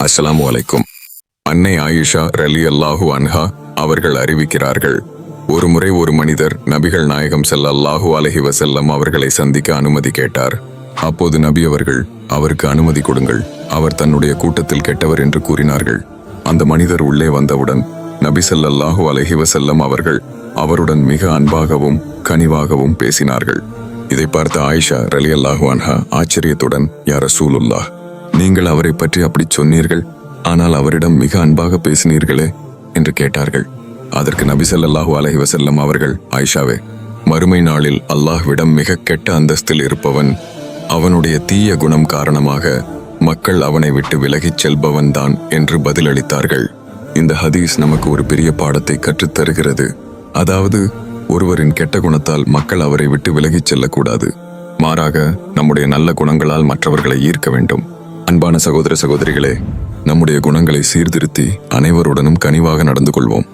அஸ்ஸலாமு அலைக்கும். அன்னை ஆயிஷா ரலியல்லாஹு அன்ஹா அவர்கள் அறிவிக்கிறார்கள், ஒருமுறை ஒரு மனிதர் நபிகள் நாயகம் ஸல்லல்லாஹு அலைஹி வஸல்லம் அவர்களை சந்திக்க அனுமதி கேட்டார். அப்போது நபி அவர்கள், அவருக்கு அனுமதி கொடுங்கள், அவர் தன்னுடைய கூட்டத்தில் கெட்டவர் என்று கூறினார்கள். அந்த மனிதர் உள்ளே வந்தவுடன் நபி ஸல்லல்லாஹு அலைஹி வஸல்லம் அவர்கள் அவருடன் மிக அன்பாகவும் கனிவாகவும் பேசினார்கள். இதை பார்த்த ஆயிஷா ரலியல்லாஹு அன்ஹா ஆச்சரியத்துடன், யா ரசூலுல்லாஹ், நீங்கள் அவரை பற்றி அப்படி சொன்னீர்கள், ஆனால் அவரிடம் மிக அன்பாக பேசினீர்களே என்று கேட்டார்கள். அதற்கு நபி ஸல்லல்லாஹு அலைஹி வஸல்லம் அவர்கள், ஆயிஷாவே, மறுமை நாளில் அல்லாஹ்விடம் மிக கெட்ட அந்தஸ்தில் இருப்பவன், அவனுடைய தீய குணம் காரணமாக மக்கள் அவனை விட்டு விலகிச் செல்பவன் தான் என்று பதிலளித்தார்கள். இந்த ஹதீஸ் நமக்கு ஒரு பெரிய பாடத்தை கற்றுத்தருகிறது. அதாவது, ஒருவரின் கெட்ட குணத்தால் மக்கள் அவரை விட்டு விலகிச் செல்லக்கூடாது. மாறாக நம்முடைய நல்ல குணங்களால் மற்றவர்களை ஈர்க்க வேண்டும். அன்பான சகோதர சகோதரிகளே, நம்முடைய குணங்களை சீர்திருத்தி அனைவருடனும் கனிவாக நடந்து கொள்வோம்.